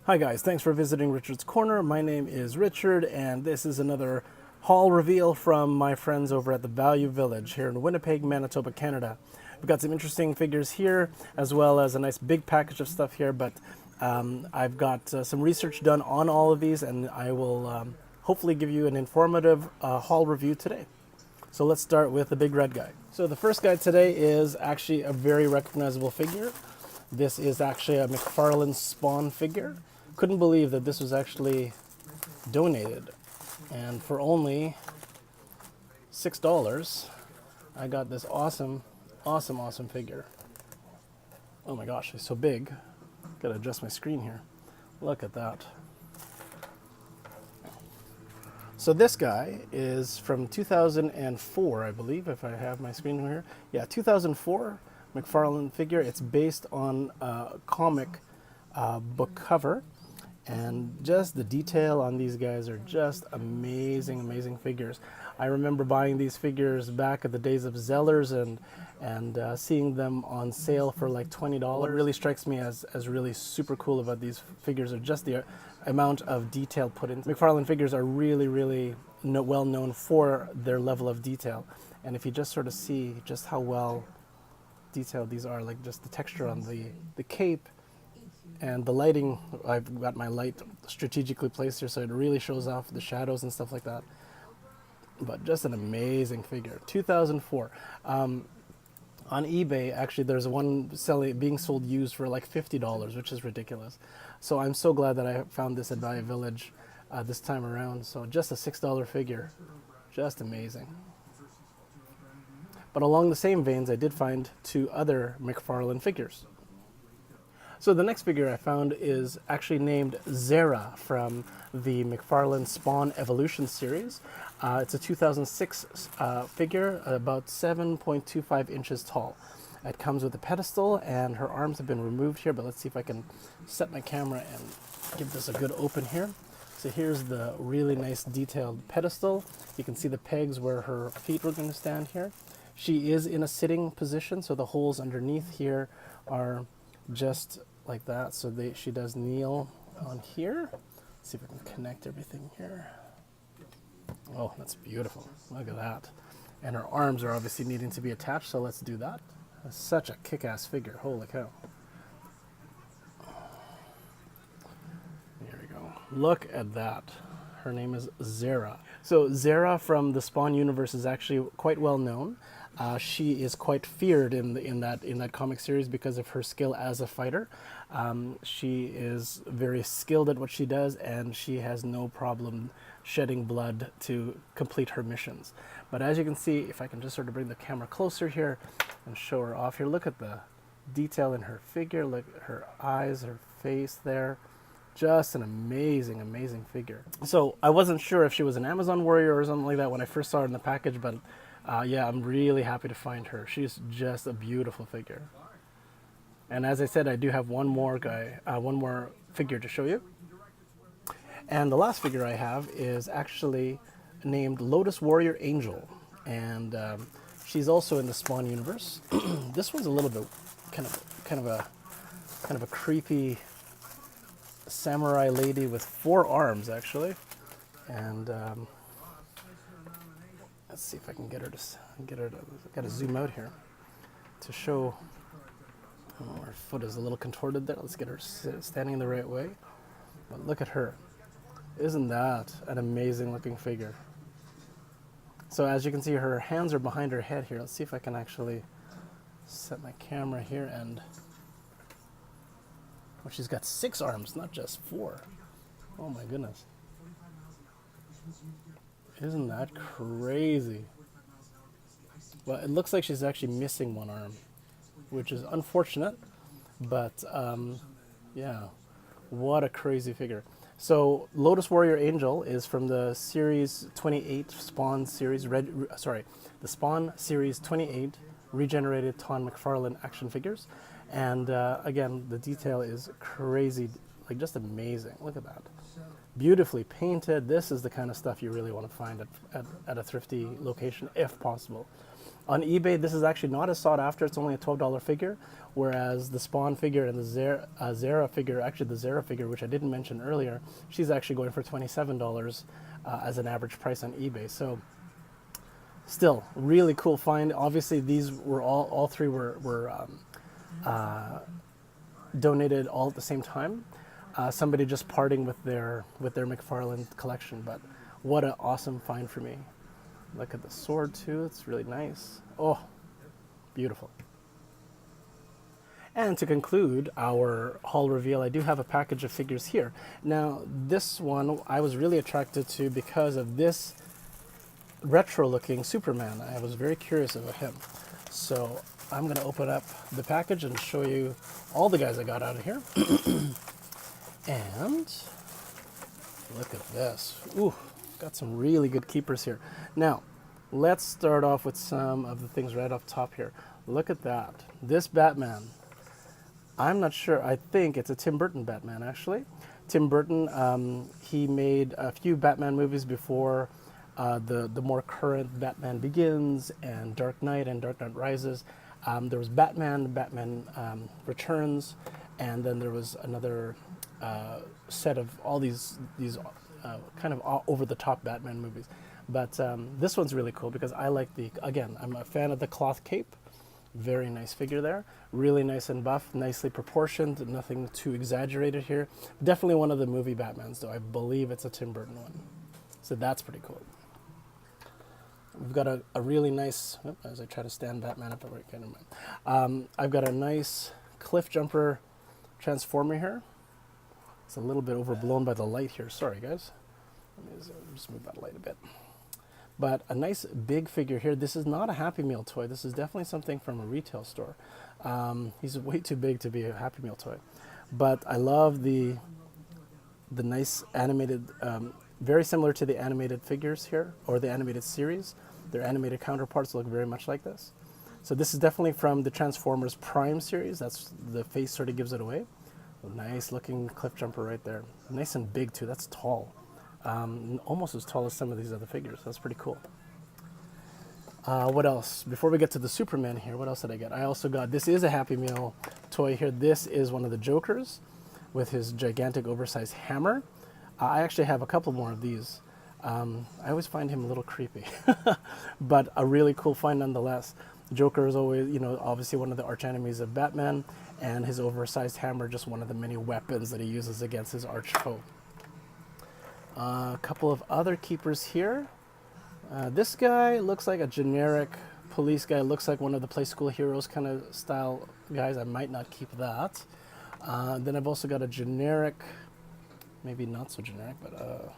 Hi guys, thanks for visiting Richard's Corner. My name is Richard and this is another haul reveal from my friends over at the Value Village here in Winnipeg, Manitoba, Canada. We've got some interesting figures here as well as a nice big package of stuff here, but I've got some research done on all of these and I will hopefully give you an informative haul review today. So let's start with the big red guy. So the first guy today is actually a very recognizable figure. This is actually a McFarlane Spawn figure. Couldn't believe that this was actually donated, and for only $6 I got this awesome figure. Oh my gosh, it's so big. Gotta adjust my screen here. Look at that. So this guy is from 2004, I believe, if I have my screen here. Yeah, 2004 McFarlane figure. It's based on a comic book cover. And just the detail on these guys are just amazing figures. I remember buying these figures back at the days of Zellers and seeing them on sale for like $20. What really strikes me as really super cool about these figures are just the amount of detail put in. McFarlane figures are really well known for their level of detail. And if you just sort of see just how well detailed these are, like just the texture on the cape, and the lighting, I've got my light strategically placed here so it really shows off the shadows and stuff like that. But just an amazing figure. 2004. On eBay, actually, there's one being sold used for like $50, which is ridiculous. So I'm so glad that I found this at Value Village this time around. So just a $6 figure. Just amazing. But along the same veins, I did find two other McFarlane figures. So the next figure I found is actually named Zera from the McFarlane Spawn Evolution series. It's a 2006 figure, about 7.25 inches tall. It comes with a pedestal and her arms have been removed here, but let's see if I can set my camera and give this a good open here. So here's the really nice detailed pedestal. You can see the pegs where her feet were going to stand here. She is in a sitting position, so the holes underneath here are just like that, so she does kneel on here. Let's see if I can connect everything here. Oh, that's beautiful. Look at that. And her arms are obviously needing to be attached, so let's do that. That's such a kick-ass figure. Holy cow. There we go. Look at that. Her name is Zera. So Zera from the Spawn universe is actually quite well known. She is quite feared in that comic series because of her skill as a fighter. She is very skilled at what she does, and she has no problem shedding blood to complete her missions. But as you can see, if I can just sort of bring the camera closer here and show her off here, look at the detail in her figure, look at her eyes, her face there. Just an amazing figure. So I wasn't sure if she was an Amazon warrior or something like that when I first saw her in the package, but yeah, I'm really happy to find her. She's just a beautiful figure. And as I said, I do have one more figure to show you. And the last figure I have is actually named Lotus Warrior Angel. And she's also in the Spawn universe. This one's a little bit kind of a creepy samurai lady with 4 arms actually. And let's see if I can get her to gotta zoom out here to show. Oh, her foot is a little contorted there. Let's get her standing the right way. But look at her. Isn't that an amazing looking figure? So as you can see, her hands are behind her head here. Let's see if I can actually set my camera here and oh, she's got 6 arms, not just 4. Oh my goodness. Isn't that crazy? Well, it looks like she's actually missing one arm, which is unfortunate, but yeah, what a crazy figure. So Lotus Warrior Angel is from the series 28 Spawn series, the Spawn series 28 regenerated Ton McFarlane action figures. And again, the detail is crazy, like just amazing. Look at that. Beautifully painted. This is the kind of stuff you really want to find at a thrifty location, if possible. On eBay, this is actually not as sought after. It's only a $12 figure, whereas the Spawn figure and the Zara figure, actually the Zara figure, which I didn't mention earlier, she's actually going for $27 as an average price on eBay. So still, really cool find. Obviously, these were all three were donated all at the same time. Somebody just parting with their McFarlane collection, but what an awesome find for me. Look at the sword too, it's really nice. Oh, beautiful. And to conclude our haul reveal, I do have a package of figures here. Now, this one I was really attracted to because of this retro-looking Superman. I was very curious about him. So I'm going to open up the package and show you all the guys I got out of here. And look at this. Ooh, got some really good keepers here. Now, let's start off with some of the things right up top here. Look at that. This Batman. I'm not sure. I think it's a Tim Burton Batman, actually. Tim Burton, he made a few Batman movies before the more current Batman Begins and Dark Knight and Dark Knight Rises. There was Batman Returns, and then there was another set of all these kind of over-the-top Batman movies. But this one's really cool because I like I'm a fan of the cloth cape. Very nice figure there. Really nice and buff, nicely proportioned, nothing too exaggerated here. Definitely one of the movie Batmans, though. I believe it's a Tim Burton one. So that's pretty cool. We've got a really nice, as I try to stand Batman up, I've got a nice cliff jumper transformer here. It's a little bit overblown by the light here. Sorry, guys. Let me just move that light a bit. But a nice big figure here. This is not a Happy Meal toy. This is definitely something from a retail store. He's way too big to be a Happy Meal toy. But I love the nice animated, very similar to the animated figures here, or the animated series. Their animated counterparts look very much like this. So this is definitely from the Transformers Prime series. That's the face sort of gives it away. A nice looking cliff jumper right there. Nice and big too. That's tall. Almost as tall as some of these other figures. That's pretty cool. What else? Before we get to the Superman here, what else did I get? I also got, this is a Happy Meal toy here. This is one of the Jokers with his gigantic oversized hammer. I actually have a couple more of these. I always find him a little creepy, but a really cool find nonetheless. Joker is always, obviously one of the arch enemies of Batman, and his oversized hammer, just one of the many weapons that he uses against his arch foe. A couple of other keepers here. This guy looks like a generic police guy, looks like one of the Play School Heroes kind of style guys. I might not keep that. Then I've also got a generic, maybe not so generic, but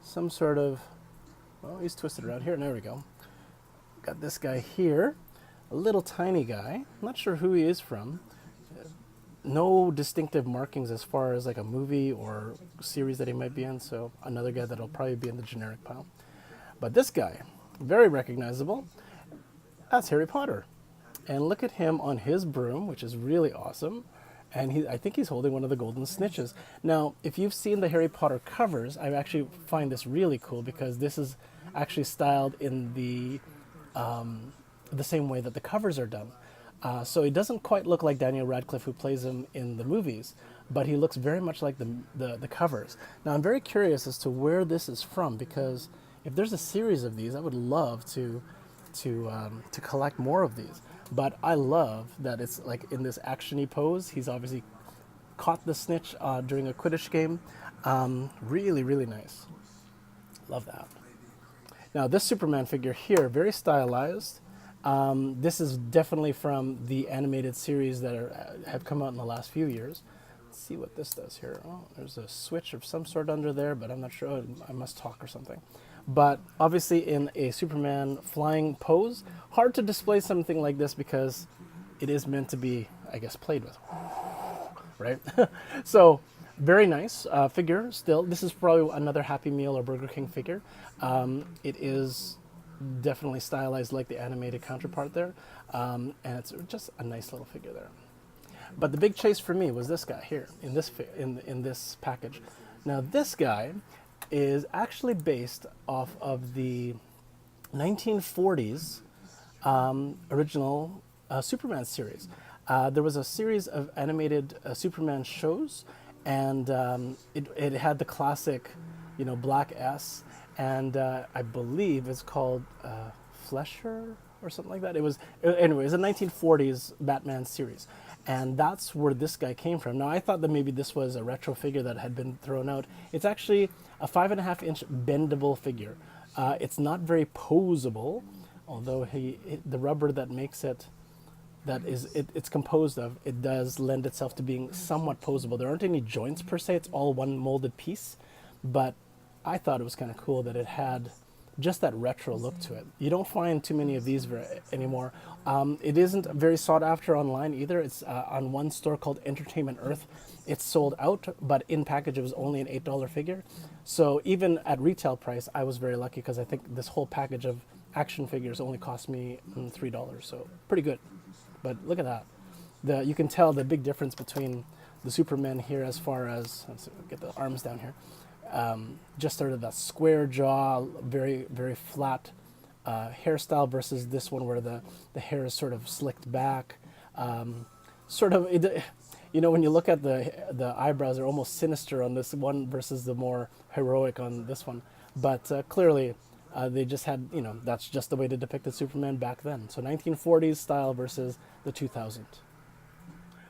some sort of, well, he's twisted around here. There we go. Got this guy here, a little tiny guy. I'm not sure who he is from. No distinctive markings as far as like a movie or series that he might be in, so another guy that'll probably be in the generic pile. But this guy, very recognizable. That's Harry Potter. And look at him on his broom, which is really awesome. And I think he's holding one of the golden snitches. Now, if you've seen the Harry Potter covers, I actually find this really cool because this is actually styled in the same way that the covers are done. So it doesn't quite look like Daniel Radcliffe, who plays him in the movies, but he looks very much like the covers. Now, I'm very curious as to where this is from, because if there's a series of these, I would love to collect more of these. But I love that it's like in this action-y pose. He's obviously caught the snitch during a Quidditch game. Really, really nice. Love that. Now, this Superman figure here, very stylized. This is definitely from the animated series that have come out in the last few years. Let's see what this does here. Oh, there's a switch of some sort under there, but I'm not sure. I must talk or something. But obviously in a Superman flying pose, hard to display something like this because it is meant to be, I guess, played with, right? So very nice figure still. This is probably another Happy Meal or Burger King figure. It is definitely stylized like the animated counterpart there, and it's just a nice little figure there. But the big chase for me was this guy here in this package. Now this guy is actually based off of the 1940s original Superman series. There was a series of animated Superman shows, and it had the classic, black S, and I believe it's called Flesher or something like that. Anyway, it was a 1940s Batman series, and that's where this guy came from. Now I thought that maybe this was a retro figure that had been thrown out. It's actually a 5.5-inch bendable figure. It's not very posable, although the rubber that makes it, it's composed of, it does lend itself to being somewhat posable. There aren't any joints per se, it's all one molded piece, but I thought it was kind of cool that it had just that retro look to it. You don't find too many of these anymore. It isn't very sought after online either. It's on one store called Entertainment Earth. It's sold out, but in package it was only an $8 figure. So even at retail price, I was very lucky because I think this whole package of action figures only cost me $3, so pretty good. But look at that. You can tell the big difference between the Superman here as far as, let's get the arms down here. Just sort of that square jaw, very, very flat hairstyle versus this one where the hair is sort of slicked back. When you look at the eyebrows are almost sinister on this one versus the more heroic on this one. But clearly they just had, that's just the way to depict the Superman back then. So 1940s style versus the 2000s.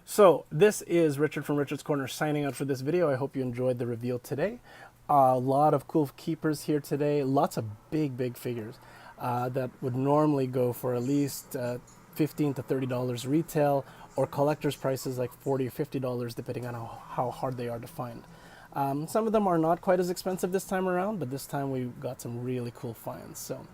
So this is Richard from Richard's Corner signing out for this video. I hope you enjoyed the reveal today. A lot of cool keepers here today. Lots of big figures that would normally go for at least $15 to $30 retail, or collector's prices like $40 or $50 depending on how hard they are to find. Some of them are not quite as expensive this time around, but this time we got some really cool finds. So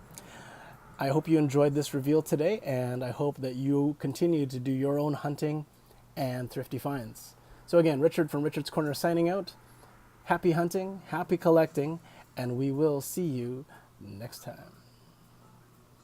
I hope you enjoyed this reveal today, and I hope that you continue to do your own hunting and thrifty finds. So again, Richard from Richard's Corner signing out. Happy hunting, happy collecting, and we will see you next time.